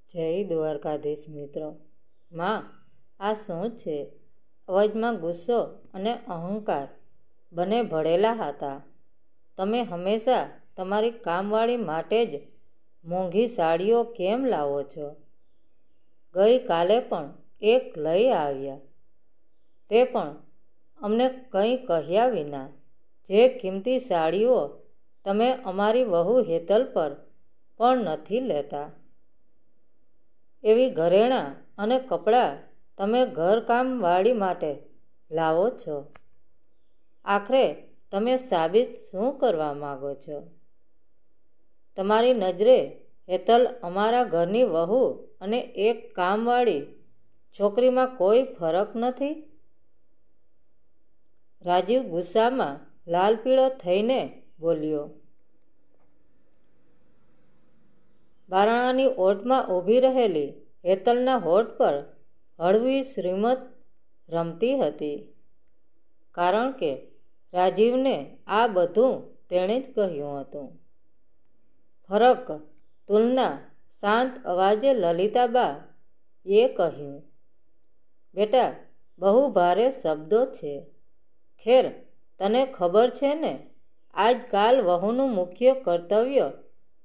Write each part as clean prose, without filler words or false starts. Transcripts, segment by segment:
જય દ્વારકાધીશ મિત્રો. માં, આ શું છે? અવાજમાં ગુસ્સો અને અહંકાર બંને ભળેલા હતા. તમે હંમેશા તમારી કામવાળી માટે જ મોંઘી સાડીઓ કેમ લાવો છો? ગઈકાલે પણ એક લઈ આવ્યા, તે પણ અમને કંઈ કહ્યા વિના. જે કિંમતી સાડીઓ તમે અમારી વહુ હેતલ પર પણ નથી લેતા, એવી ઘરેણાં અને કપડાં તમે ઘરકામવાળી માટે લાવો છો. આખરે તમે સાબિત શું કરવા માગો છો? તમારી નજરે હેતલ અમારા ઘરની વહુ અને એક કામવાળી છોકરીમાં કોઈ ફરક નથી? રાજીવ ગુસ્સામાં લાલપીળો થઈને બોલ્યો. બારણાની ઓટમાં ઊભી રહેલી હેતલના હોઠ પર હળવી શ્રીમત રમતી હતી, કારણ કે રાજીવને આ બધું તેણે જ કહ્યું હતું. ફરક તુલના શાંત અવાજે લલિતાબા એ કહ્યું. બેટા, બહુ ભારે શબ્દો છે. ખેર, તને ખબર છે ને આજકાલ વહુનું મુખ્ય કર્તવ્ય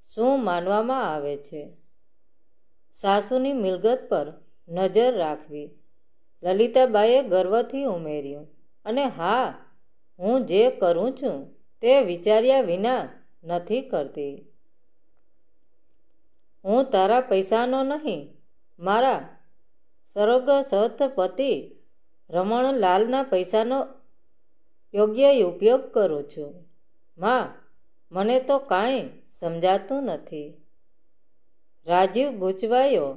શું માનવામાં આવે છે? સાસુની મિલકત પર નજર રાખવી, લલિતાબાએ ગર્વથી ઉમેર્યું. અને હા, હું જે કરું છું તે વિચાર્યા વિના નથી કરતી. હું તારા પૈસાનો નહીં, મારા સ્વર્ગસ્થ પતિ રમણલાલના પૈસાનો યોગ્ય ઉપયોગ કરું છું. માં, મને તો કાંઈ સમજાતું નથી. રાજીવ ગૂંચવાયો.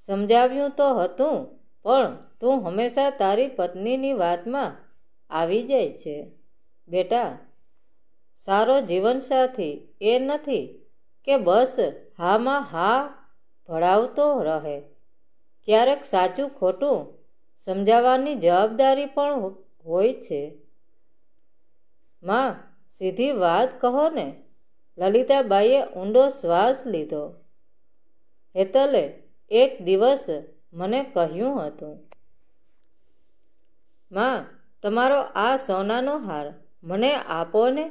સમજાવ્યું તો હતું, પણ તું હંમેશા તારી પત્નીની વાતમાં આવી જાય છે. બેટા, સારો જીવનસાથી એ નથી કે બસ હામાં હા ભળાવતો રહે. ક્યારેક સાચું ખોટું સમજાવવાની જવાબદારી પણ હોય છે. માં, સીધી વાત કહો ને. લલિતાબાઈએ ઊંડો શ્વાસ લીધો. હેતલે એક દિવસ મને કહ્યું હતું, માં, તમારો આ સોનાનો હાર મને આપો ને.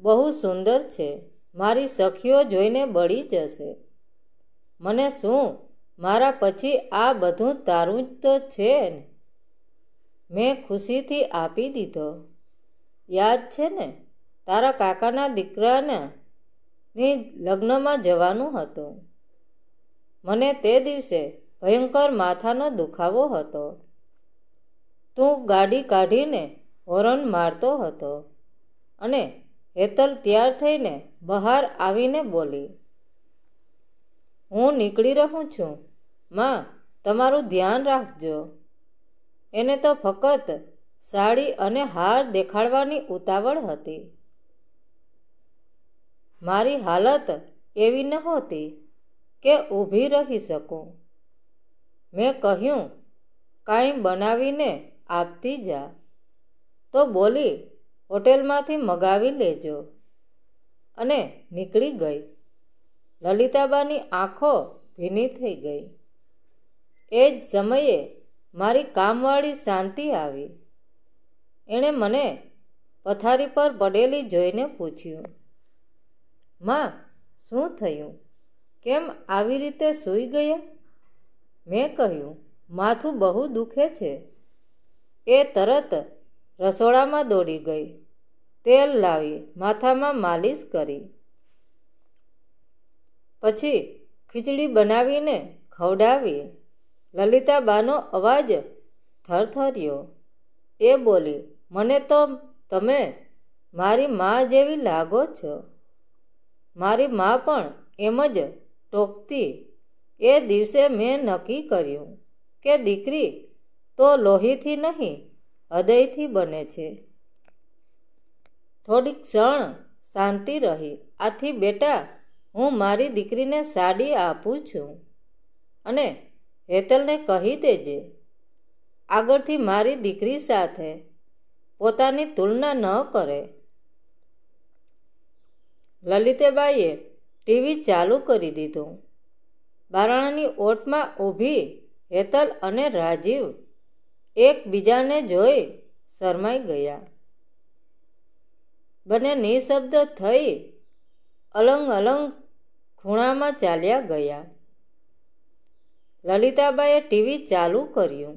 બહુ સુંદર છે. મારી સખીઓ જોઈને બળી જશે. મને શું, મારા પછી આ બધું તારું જ તો છે ને. મેં ખુશીથી આપી દીધો. યાદ છે ને, તારા કાકાના દીકરાના લગ્નમાં જવાનું હતું. મને તે દિવસે ભયંકર માથાનો દુખાવો હતો. તું ગાડી કાઢીને હોર્ન મારતો હતો અને હેતલ તૈયાર થઈને બહાર આવીને બોલી, હું નીકળી રહું છું. માં, તમારું ધ્યાન રાખજો. એને તો ફક્ત સાડી અને હાર દેખાડવાની ઉતાવળ હતી. મારી હાલત એવી નહોતી કે ઊભી રહી શકું. મેં કહ્યું, કાંઈ બનાવીને આપતી જા. તો બોલી, હોટેલમાંથી મગાવી લેજો, અને નીકળી ગઈ. લલિતાબાની આંખો ભીની થઈ ગઈ. એ જ સમયે મારી કામવાળી શાંતિ આવી. એણે મને પથારી પર પડેલી જોઈને પૂછ્યું, માં, શું થયું? કેમ આવી રીતે સૂઈ ગયા? મેં કહ્યું, માથું બહુ દુખે છે. એ તરત રસોડામાં દોડી ગઈ. તેલ લાવી માથામાં માલિશ કરી. પછી ખીચડી બનાવીને ખવડાવી. લલિતાબાનો અવાજ થરથર્યો. એ બોલી, મને તો તમે મારી મા જેવી લાગો છો. મારી મા પણ એમ જ ટોકતી. એ દિવસે મેં નક્કી કર્યું કે દીકરી તો લોહીથી નહીં, હૃદયથી બને છે. થોડીક ક્ષણ શાંતિ રહી. આથી બેટા, હું મારી દીકરીને સાડી આપું છું, અને હેતલને કહી દેજે, આગળથી મારી દીકરી સાથે પોતાની તુલના ન કરે. લલિતાબાઈએ ટીવી ચાલુ કરી દીધું. બારણાની ઓટમાં ઊભી હેતલ અને રાજીવ એકબીજાને જોઈ શરમાઈ ગયા. બંને નિઃશબ્દ થઈ અલંગ અલંગ ખૂણામાં ચાલ્યા ગયા. લલિતાબાઈએ ટીવી ચાલુ કર્યું,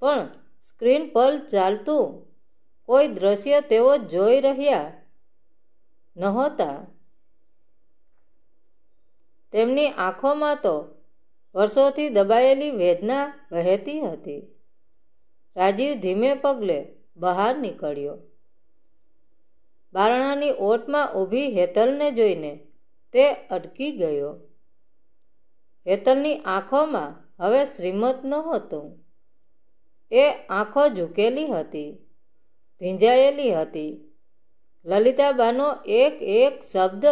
પણ સ્ક્રીન પર ચાલતું કોઈ દ્રશ્ય તેઓ જોઈ રહ્યા નહોતા. તેમની આંખોમાં તો વર્ષોથી દબાયેલી વેદના વહેતી હતી. રાજીવ ધીમે પગલે બહાર નીકળ્યો. બારણાની ઓટમાં ઊભી હેતલને જોઈને તે અટકી ગયો. હેતલની આંખોમાં હવે શ્રીમત નહોતું. એ આંખો ઝૂકેલી હતી, ભીંજાયેલી હતી. લલિતાબાનો એક એક શબ્દ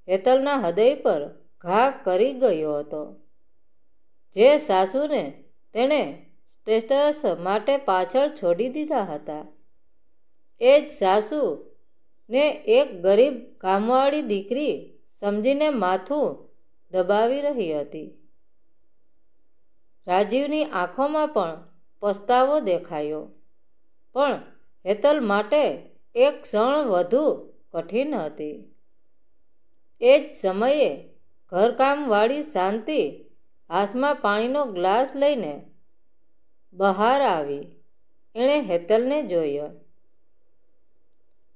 હેતલના હૃદય પર ઘા કરી ગયો હતો. જે સાસુને તેણે સ્ટેટસ માટે પાછળ છોડી દીધા હતા, એ જ સાસુ ને એક ગરીબ કામવાળી દીકરી સમજીને માથું દબાવી રહી હતી. રાજીવની આંખોમાં પણ પસ્તાવો દેખાયો, પણ હેતલ માટે એક ક્ષણ વધુ કઠિન હતી. એ જ સમયે ઘરકામવાળી શાંતિ હાથમાં પાણીનો ગ્લાસ લઈને બહાર આવી. એણે હેતલને જોઈ,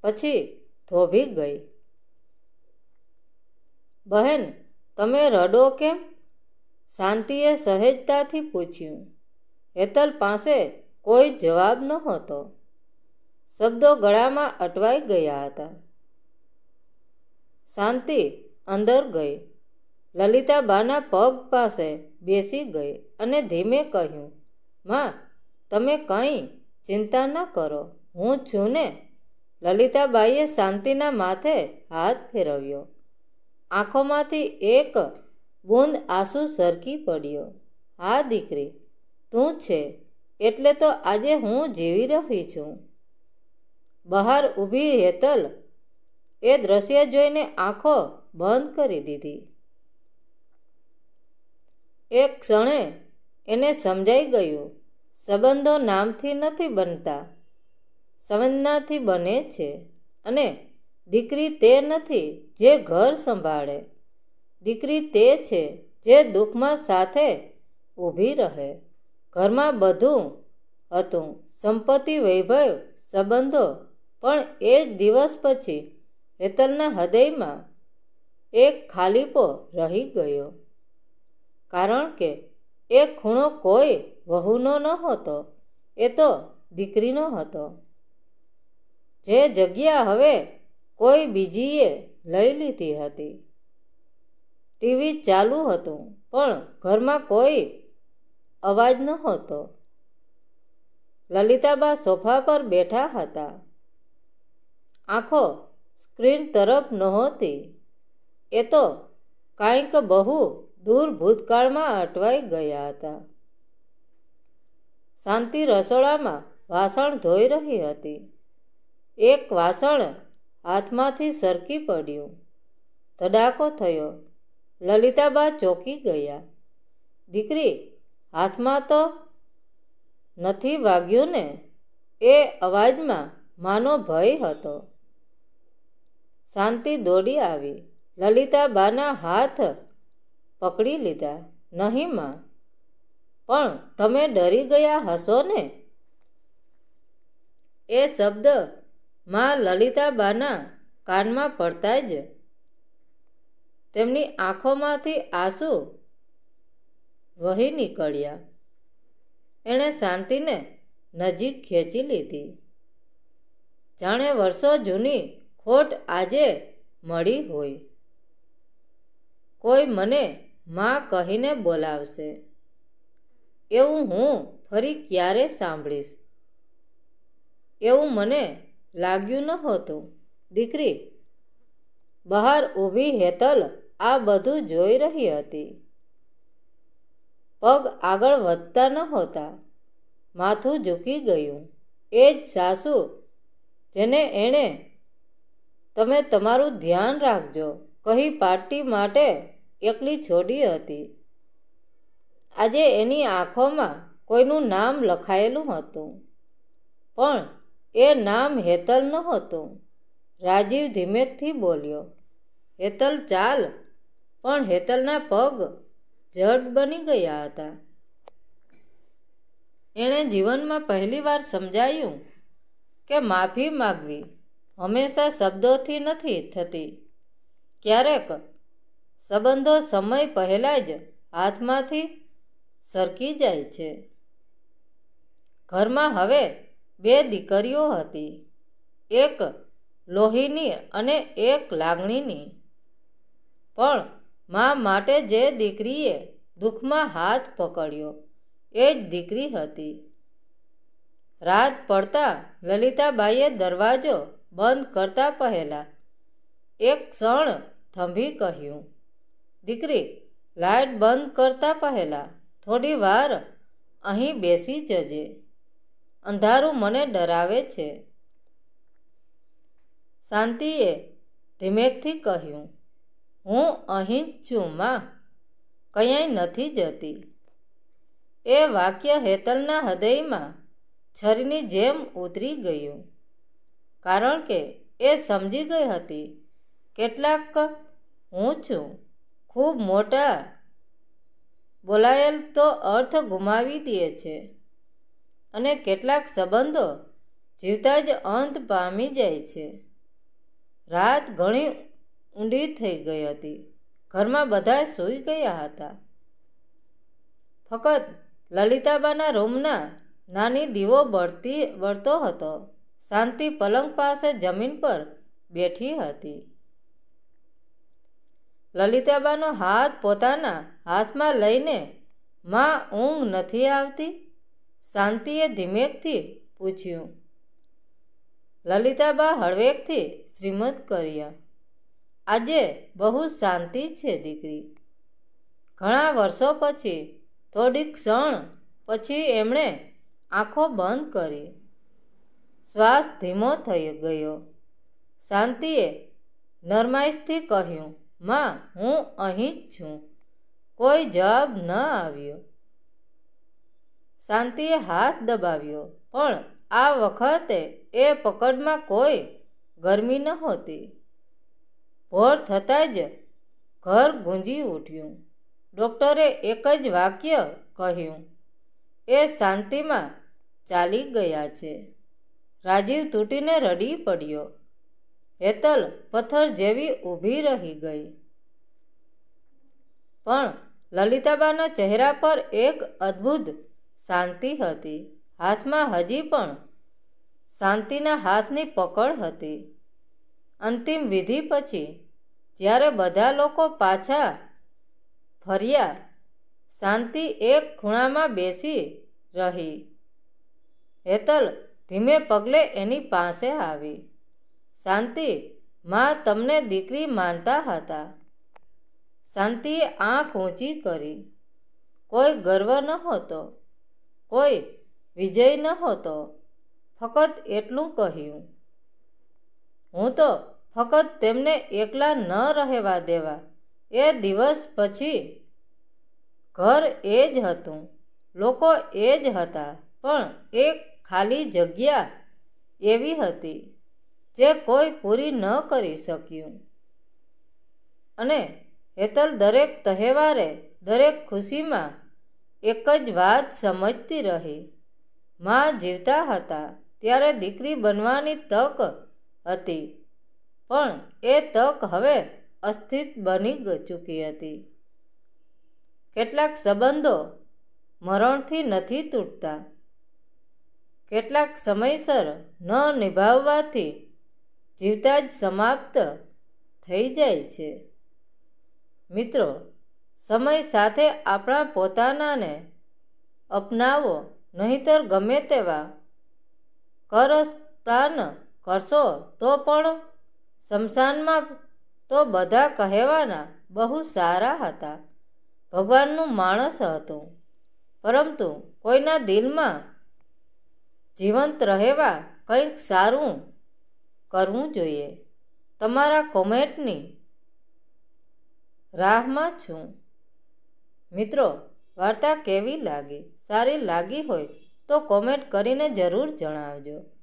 પછી થોભી ગઈ. બહેન, તમે રડો કેમ? શાંતિએ સહેજતાથી પૂછ્યું. હેતલ પાસે કોઈ જવાબ નહોતો. શબ્દો ગળામાં અટવાઈ ગયા હતા. શાંતિ અંદર ગઈ, લલિતાબાના પગ પાસે બેસી ગઈ અને ધીમે કહ્યું, માં, તમે કંઈ ચિંતા ન કરો, હું છું ને. લલિતાબાઈએ શાંતિના માથે હાથ ફેરવ્યો. આંખોમાંથી એક બૂંદ આંસુ સરકી પડ્યો. હા દીકરી, તું છે એટલે તો આજે હું જીવી રહી છું. બહાર ઊભી હેતલ એ દ્રશ્ય જોઈને આંખો બંધ કરી દીધી. એક ક્ષણે એને સમજાઈ ગયું, સંબંધો નામથી નથી બનતા, સંવેદનાથી બને છે. અને દીકરી તે નથી જે ઘર સંભાળે, દીકરી તે છે જે દુઃખમાં સાથે ઊભી રહે. ઘરમાં બધું હતું, સંપત્તિ, વૈભવ, સંબંધો, પણ એ જ દિવસ પછી હેતલના હૃદયમાં એક ખાલીપો રહી ગયો. કારણ કે એ ખૂણો કોઈ વહુનો નહોતો, એ તો દીકરીનો હતો. જે જગ્યા હવે કોઈ બીજીએ લઈ લીધી હતી. ટીવી ચાલુ હતું, પણ ઘરમાં કોઈ અવાજ નહોતો. લલિતાબા સોફા પર બેઠા હતા. આંખો સ્ક્રીન તરફ નહોતી. એ તો કાંઈક બહુ દૂર ભૂતકાળમાં અટવાઈ ગયા હતા. શાંતિ રસોડામાં વાસણ ધોઈ રહી હતી. એક વાસણ હાથમાંથી સરકી પડ્યું. ધડાકો થયો. લલિતાબા ચોંકી ગયા. દીકરી, હાથમાં તો નથી વાગ્યું ને? એ અવાજમાં માનો ભય હતો. શાંતિ દોડી આવી, લલિતાબાના હાથ પકડી લીધા. નહીં માં, પણ તમે ડરી ગયા હશો ને? એ શબ્દ માં લલિતાબાના કાનમાં પડતા જ તેમની આંખોમાંથી આંસુ વહી નીકળ્યા. એણે શાંતિને નજીક ખેંચી લીધી, જાણે વર્ષો જૂની ખોટ આજે મળી હોય. કોઈ મને માં કહીને બોલાવશે, એવું હું ફરી ક્યારે સાંભળીશ? એવું મને લાગ્યું નહોતું. દીકરી, બહાર ઊભી હેતલ આ બધું જોઈ રહી હતી. પગ આગળ વધતા નહોતા, માથું ઝૂકી ગયું. એ જ સાસુ જેને એણે તમે તમારું ધ્યાન રાખજો કહી પાર્ટી માટે એકલી છોડી હતી. આજે એની આંખોમાં કોઈનું નામ લખાયેલું હતું, પણ એ નામ હેતલ નહોતું. રાજીવ ધીમેકથી બોલ્યો, હેતલ ચાલ. પણ હેતલના પગ જડ બની ગયા હતા. એણે જીવનમાં પહેલીવાર સમજાયું કે માફી માગવી હંમેશા શબ્દોથી નથી થતી. ક્યારેક સંબંધો સમય પહેલાં જ હાથમાંથી સરકી જાય છે. ઘરમાં હવે 2 દીકરીઓ હતી, એક લોહીની અને એક લાગણીની. પણ મા માટે જે દીકરીએ દુઃખમાં હાથ પકડ્યો એ જ દીકરી હતી. રાત પડતા લલિતાબાઈએ દરવાજો બંધ કરતા પહેલાં એક ક્ષણ થંભી કહ્યું, દીકરી, લાઇટ બંધ કરતા પહેલાં થોડી વાર અહીં બેસી જજે. અંધારું મને ડરાવે છે. શાંતિએ ધીમેકથી કહ્યું, હું અહીં જ છું માં, ક્યાંય નથી જતી. એ વાક્ય હેતલના હૃદયમાં છરીની જેમ ઉતરી ગયું, કારણ કે એ સમજી ગઈ હતી કેટલાક હું છું ખૂબ મોટા બોલાયેલ તો અર્થ ગુમાવી દે છે, અને કેટલાક સંબંધો જીવતા જ અંત પામી જાય છે. રાત ઘણી ઊંડી થઈ ગઈ હતી. ઘરમાં બધા સૂઈ ગયા હતા. ફક્ત લલિતાબાના રૂમના નાની દીવો બળતો હતો. શાંતિ પલંગ પાસે જમીન પર બેઠી હતી. લલિતાબાનો હાથ પોતાના હાથમાં લઈને, માં, ઊંઘ નથી આવતી? શાંતિએ ધીમેકથી પૂછ્યું. લલિતાબા હળવેકથી શ્રીમત કર્યા, આજે બહુ શાંતિ છે દીકરી. ઘણા વર્ષો પછી થોડીક ક્ષણ પછી એમણે આંખો બંધ કરી. શ્વાસ ધીમો થઈ ગયો. શાંતિએ નરમાઈશથી કહ્યું, માં, હું અહીં જ છું. કોઈ જવાબ ન આવ્યો. શાંતિએ હાથ દબાવ્યો, પણ આ વખતે એ પકડમાં કોઈ ગરમી નહોતી. ભોર થતાં જ ઘર ગુંજી ઉઠ્યું. ડૉક્ટરે એક જ વાક્ય કહ્યું, એ શાંતિમાં ચાલી ગયા છે. રાજીવ તૂટીને રડી પડ્યો. હેતલ પથ્થર જેવી ઊભી રહી ગઈ. પણ લલિતાબાના ચહેરા પર એક અદ્ભુત શાંતિ હતી. હાથમાં હજી પણ શાંતિના હાથની પકડ હતી. અંતિમ વિધિ પછી જ્યારે બધા લોકો પાછા ફર્યા, શાંતિ એક ખૂણામાં બેસી રહી. હેતલ ધીમે પગલે એની પાસે આવી. શાંતિ, માં તમને દીકરી માનતા હતા. શાંતિએ આંખ ઊંચી કરી. કોઈ ગર્વ નહોતો, કોઈ વિજય નહોતો, ફક્ત એટલું કહ્યું, હું તો ફક્ત તેમને એકલા ન રહેવા દેવા. એ દિવસ પછી ઘર એ જ હતું, લોકો એ જ હતા, પણ એક ખાલી જગ્યા એવી હતી જે કોઈ પૂરી ન કરી શક્યું. અને હેતલ દરેક તહેવારે, દરેક ખુશીમાં એક જ વાત સમજતી રહી. માં જીવતા હતા ત્યારે દીકરી બનવાની તક હતી, પણ એ તક હવે અસ્થિર બની ચૂકી હતી. કેટલાક સંબંધો મરણથી નથી તૂટતા, કેટલાક સમયસર ન નિભાવવાથી જીવતા જ સમાપ્ત થઈ જાય છે. મિત્રો, સમય સાથે આપણા પોતાનાને અપનાવો, નહીંતર ગમે તેવા કરસ્તાન કરશો તો પણ સ્મશાનમાં તો બધા કહેવાના બહુ સારા હતા, ભગવાનનું માણસ હતું. પરંતુ કોઈના દિલમાં જીવંત રહેવા કંઈક સારું કરવું જોઈએ. તમારા કોમેન્ટની રાહમાં છું. મિત્રો, વાર્તા કેવી લાગી? સારી લાગી હોય તો કોમેન્ટ કરીને જરૂર જણાવજો.